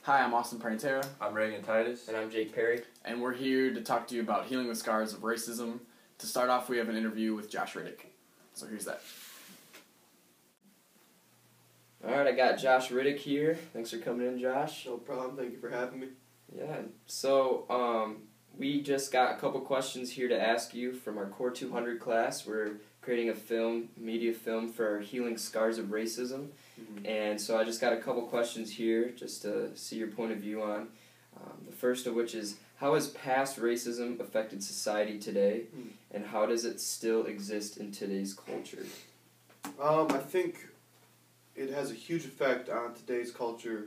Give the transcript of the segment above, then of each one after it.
Hi, I'm Austin Prantera. I'm Reagan Titus. And I'm Jake Perry. And we're here to talk to you about healing the scars of racism. To start off, we have an interview with Josh Riddick. So here's that. Alright, I got Josh Riddick here. Thanks for coming in, Josh. No problem. Thank you for having me. Yeah, so we just got a couple questions here to ask you from our Core 200 class. We're creating a media film for Healing Scars of Racism. Mm-hmm. And so I just got a couple questions here just to see your point of view on. The first of which is, how has past racism affected society today, and how does it still exist in today's culture? I think it has a huge effect on today's culture,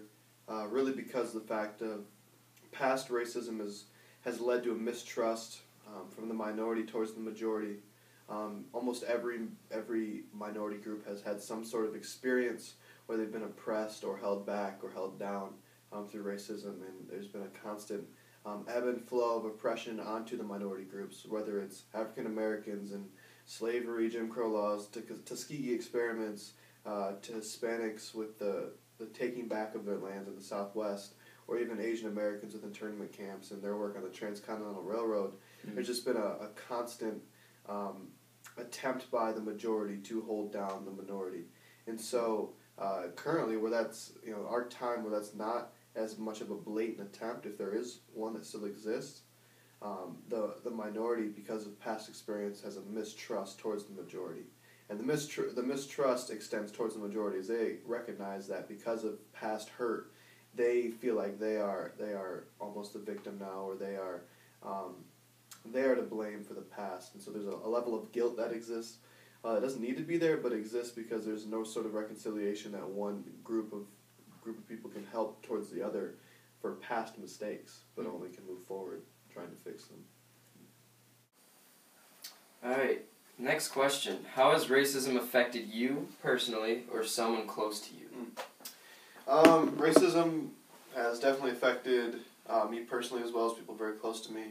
really because of the fact of past racism has led to a mistrust from the minority towards the majority. Almost every minority group has had some sort of experience where they've been oppressed or held back or held down through racism, and there's been a constant ebb and flow of oppression onto the minority groups, whether it's African Americans and slavery, Jim Crow laws, to Tuskegee experiments, to Hispanics with the taking back of their lands in the Southwest, or even Asian Americans with internment camps and their work on the Transcontinental Railroad. Mm-hmm. There's just been a constant attempt by the majority to hold down the minority. And so currently, where that's, our time where that's not as much of a blatant attempt, if there is one that still exists, the minority, because of past experience, has a mistrust towards the majority. And the mistrust extends towards the majority as they recognize that because of past hurt, they feel like they are almost the victim now, or they are to blame for the past. And so there's a level of guilt that exists. It doesn't need to be there, but exists because there's no sort of reconciliation that one group of people can help towards the other for past mistakes, but only can move forward trying to fix them. Alright, next question. How has racism affected you personally or someone close to you? Racism has definitely affected me personally as well as people very close to me.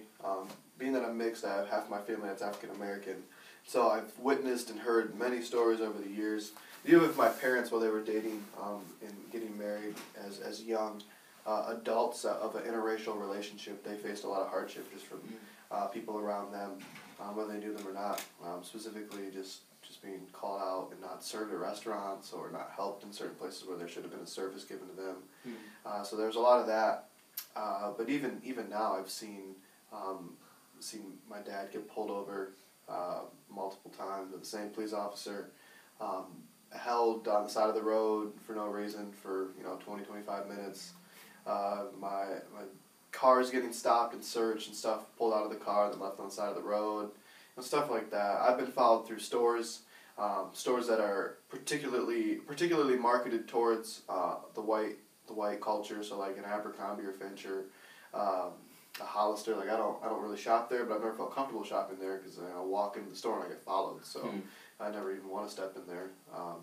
Being that I'm mixed, I have half my family that's African American. So I've witnessed and heard many stories over the years. Even with my parents while they were dating and getting married as young adults of an interracial relationship, they faced a lot of hardship just from people around them, whether they knew them or not. Specifically just being called out and not served at restaurants or not helped in certain places where there should have been a service given to them. So there's a lot of that. But even now I've seen my dad get pulled over multiple times with the same police officer, held on the side of the road for no reason for 20-25 minutes. My car's getting stopped and searched and stuff, pulled out of the car and then left on the side of the road and stuff like that. I've been followed through stores that are particularly marketed towards the white culture. So like an Abercrombie or Finch or a Hollister. Like I don't really shop there, but I've never felt comfortable shopping there because I walk into the store and I get followed. So I never even want to step in there.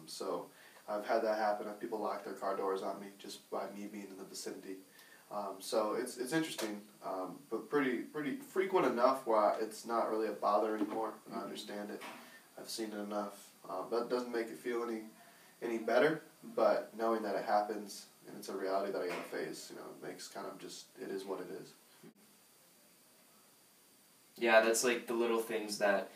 So I've had that happen. People lock their car doors on me just by me being in the vicinity. So it's interesting, but pretty frequent enough where it's not really a bother anymore. I understand it. I've seen it enough. That doesn't make it feel any better, but knowing that it happens and it's a reality that I gotta face, it makes kind of just, it is what it is. Yeah, that's like the little things that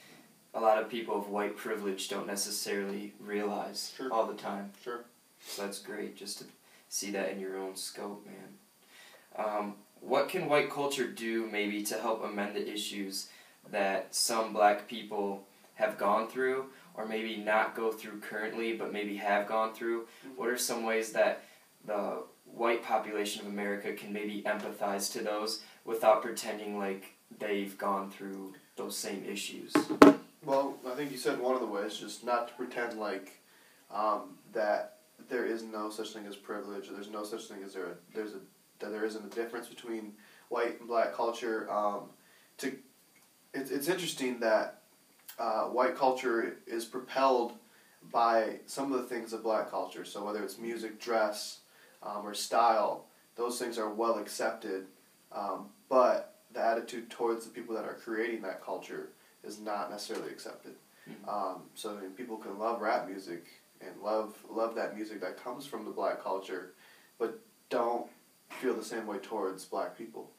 a lot of people of white privilege don't necessarily realize all the time. Sure. So that's great just to see that in your own scope, man. What can white culture do maybe to help amend the issues that some black people have gone through, or maybe not go through currently, but maybe have gone through? Mm-hmm. What are some ways that the white population of America can maybe empathize to those without pretending like they've gone through those same issues? Well, I think you said one of the ways, just not to pretend like that there is no such thing as privilege, or there's no such thing as that there isn't a difference between white and black culture. It's interesting that white culture is propelled by some of the things of black culture. So whether it's music, dress, or style, those things are well accepted, but the attitude towards the people that are creating that culture is not necessarily accepted. So people can love rap music and love that music that comes from the black culture, but don't feel the same way towards black people.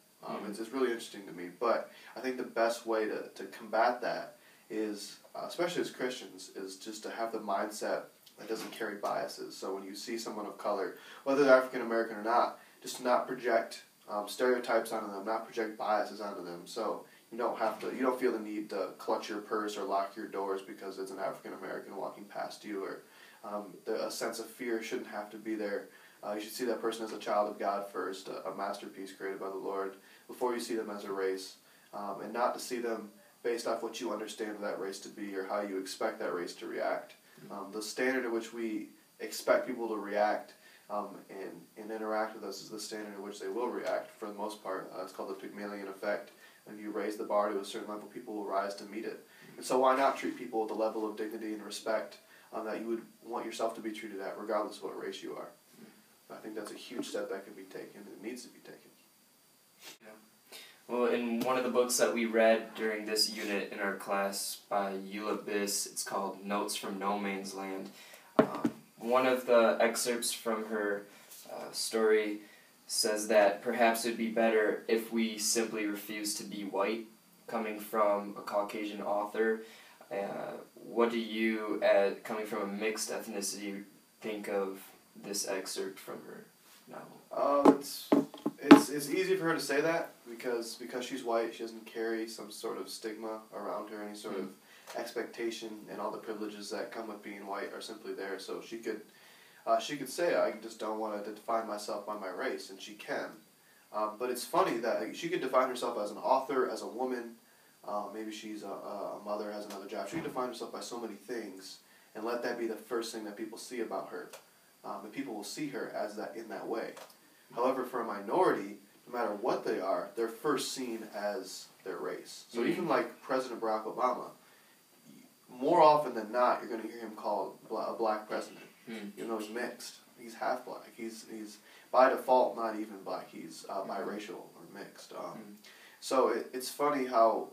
It's really interesting to me. But I think the best way to combat that is, especially as Christians, is just to have the mindset that doesn't carry biases. So when you see someone of color, whether they're African American or not, just to not project stereotypes onto them, not project biases onto them. So you don't feel the need to clutch your purse or lock your doors because it's an African American walking past you, or a sense of fear shouldn't have to be there. You should see that person as a child of God first, a masterpiece created by the Lord, before you see them as a race, and not to see them based off what you understand that race to be or how you expect that race to react. The standard at which we expect people to react and interact with us is the standard at which they will react for the most part. It's called the Pygmalion effect. If you raise the bar to a certain level, people will rise to meet it. And so why not treat people with the level of dignity and respect that you would want yourself to be treated at, regardless of what race you are. I think that's a huge step that can be taken, and it needs to be taken. Yeah. Well, in one of the books that we read during this unit in our class by Eula Biss, it's called Notes from No Man's Land. One of the excerpts from her story says that perhaps it would be better if we simply refuse to be white, coming from a Caucasian author. What do you, coming from a mixed ethnicity, think of this excerpt from her novel? It's easy for her to say that because she's white, she doesn't carry some sort of stigma around her, any sort of expectation, and all the privileges that come with being white are simply there. So she could say, I just don't want to define myself by my race, and she can. But it's funny that she could define herself as an author, as a woman. Maybe she's a mother, has another job. She could define herself by so many things, and let that be the first thing that people see about her. And people will see her as that in that way. However, for a minority, no matter what they are, they're first seen as their race. So even like President Barack Obama, more often than not, you're going to hear him called a black president. Even though he's mixed, he's half black. He's by default not even black. He's biracial or mixed. So it's funny how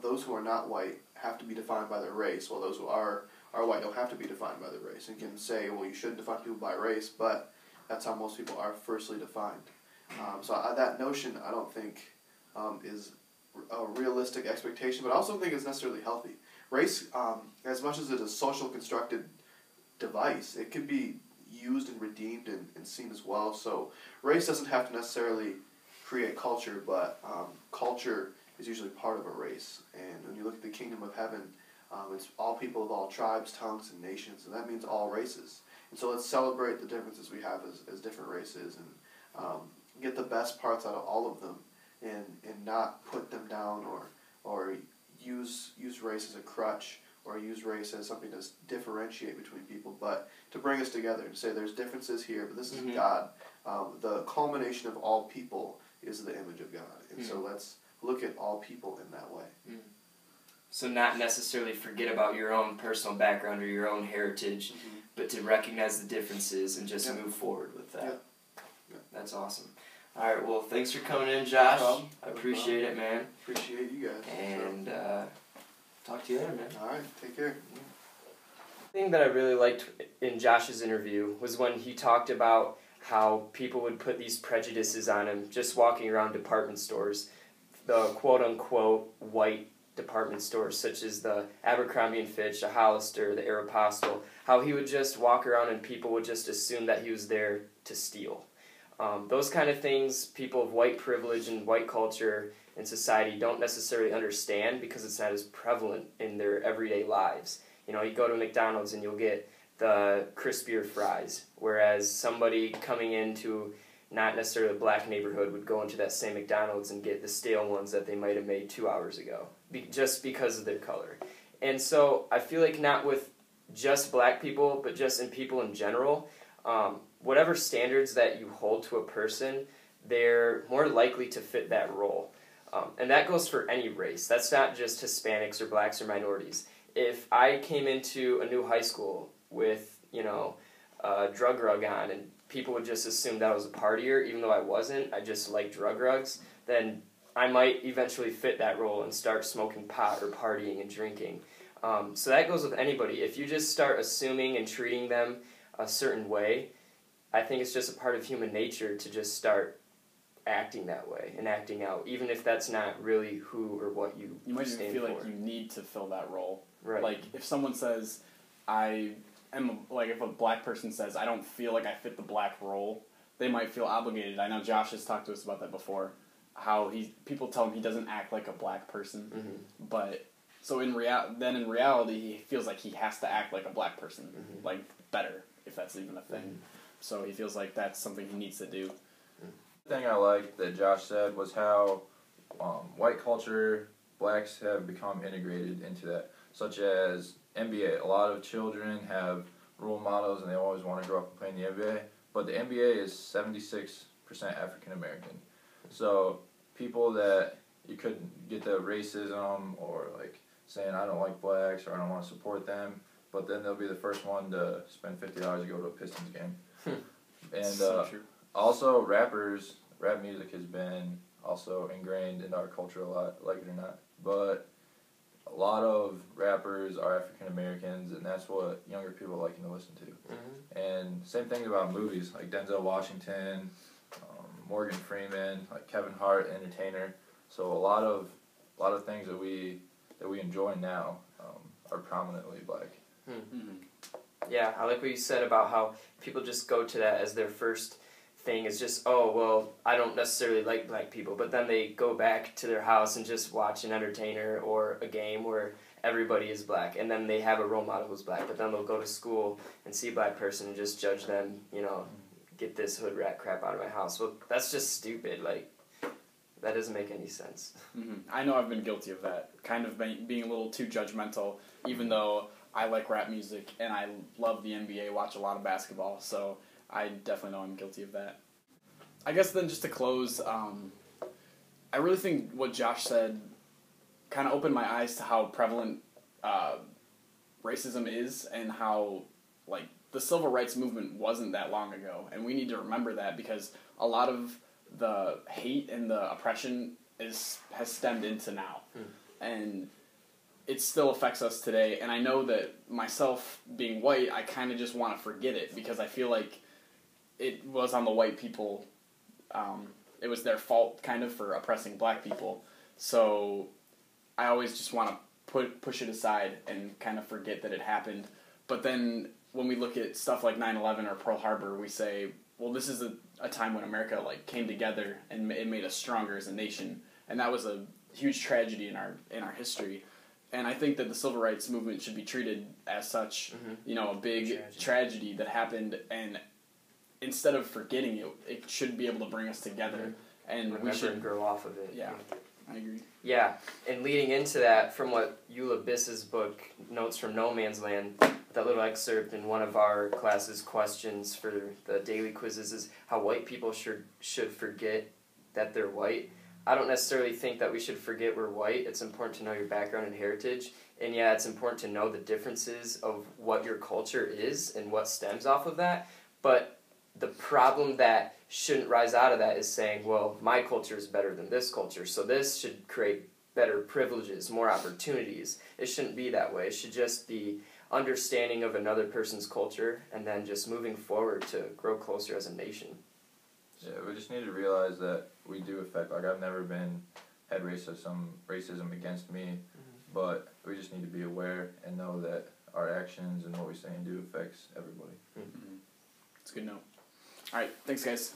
those who are not white have to be defined by their race, while those who are white don't have to be defined by their race, and can say, well, you shouldn't define people by race, but that's how most people are firstly defined. So that notion, I don't think, is a realistic expectation, but I also think it's necessarily healthy. Race, as much as it is a social constructed device, it can be used and redeemed and seen as well. So race doesn't have to necessarily create culture, but culture is usually part of a race. And when you look at the kingdom of heaven, it's all people of all tribes, tongues, and nations, and that means all races. And so let's celebrate the differences we have as different races, and get the best parts out of all of them, and not put them down or use race as a crutch, or use race as something to differentiate between people, but to bring us together and say there's differences here, but this is God. The culmination of all people is the image of God, and so let's look at all people in that way. So not necessarily forget about your own personal background or your own heritage, but to recognize the differences and just move forward with that. That's awesome. All right, well, thanks for coming in, Josh. I appreciate it, man. Appreciate you guys. And talk to you later, man. All right, take care. The thing that I really liked in Josh's interview was when he talked about how people would put these prejudices on him just walking around department stores, the quote-unquote white department stores such as the Abercrombie & Fitch, the Hollister, the Aeropostale, how he would just walk around and people would just assume that he was there to steal. Those kind of things people of white privilege and white culture in society don't necessarily understand because it's not as prevalent in their everyday lives. You know, you go to McDonald's and you'll get the crispier fries, whereas somebody coming into not necessarily a black neighborhood would go into that same McDonald's and get the stale ones that they might have made 2 hours ago, just because of their color. And so I feel like not with just black people, but just in people in general, whatever standards that you hold to a person, they're more likely to fit that role. And that goes for any race. That's not just Hispanics or blacks or minorities. If I came into a new high school with, a drug rug on and people would just assume that I was a partier, even though I wasn't, I just liked drug rugs, then I might eventually fit that role and start smoking pot or partying and drinking. So that goes with anybody. If you just start assuming and treating them a certain way, I think it's just a part of human nature to just start acting that way and acting out, even if that's not really who or what you might even stand feel for. like you need to fill that role. Right. Like, if someone says, if a black person says, I don't feel like I fit the black role, they might feel obligated. I know Josh has talked to us about that before, how people tell him he doesn't act like a black person, but, so in reality, he feels like he has to act like a black person, like, better, if that's even a thing. So he feels like that's something he needs to do. The thing I liked that Josh said was how white culture, blacks have become integrated into that, such as NBA. A lot of children have role models and they always want to grow up and play in the NBA, but the NBA is 76% African American. So people that you couldn't get the racism or like saying I don't like blacks or I don't want to support them, but then they'll be the first one to spend $50 to go to a Pistons game. And So true. also rap music has been also ingrained into our culture a lot, like it or not. But a lot of rappers are African Americans, and that's what younger people are liking to listen to. And same thing about movies, like Denzel Washington, Morgan Freeman, like Kevin Hart, entertainer. So a lot of things that we enjoy now are prominently black. Yeah, I like what you said about how people just go to that as their first thing is just, oh, well, I don't necessarily like black people, but then they go back to their house and just watch an entertainer or a game where everybody is black, and then they have a role model who's black, but then they'll go to school and see a black person and just judge them, get this hood rat crap out of my house. Well, that's just stupid. Like, that doesn't make any sense. I know I've been guilty of that, kind of being a little too judgmental, even though I like rap music and I love the NBA, watch a lot of basketball, so I definitely know I'm guilty of that. I guess then just to close, I really think what Josh said kind of opened my eyes to how prevalent racism is and how, like, the civil rights movement wasn't that long ago, and we need to remember that because a lot of the hate and the oppression has stemmed into now. And it still affects us today, and I know that myself, being white, I kind of just want to forget it, because I feel like it was on the white people, it was their fault, kind of, for oppressing black people, so I always just want to push it aside and kind of forget that it happened. But then, when we look at stuff like 9/11 or Pearl Harbor, we say, well, this is a time when America, like, came together, and it made us stronger as a nation, and that was a huge tragedy in our history. And I think that the civil rights movement should be treated as such, a big tragedy that happened, and instead of forgetting it, it should be able to bring us together, and Remember we should and grow off of it. Yeah, I agree. Yeah, and leading into that, from what Eula Biss's book, Notes from No Man's Land, that little excerpt in one of our class's questions for the daily quizzes is how white people should forget that they're white. I don't necessarily think that we should forget we're white. It's important to know your background and heritage. And yeah, it's important to know the differences of what your culture is and what stems off of that. But the problem that shouldn't rise out of that is saying, well, my culture is better than this culture, so this should create better privileges, more opportunities. It shouldn't be that way. It should just be understanding of another person's culture and then just moving forward to grow closer as a nation. Yeah, we just need to realize that we do affect, like, I've never had racism against me, but we just need to be aware and know that our actions and what we say and do affects everybody. It's a good note. All right, thanks, guys.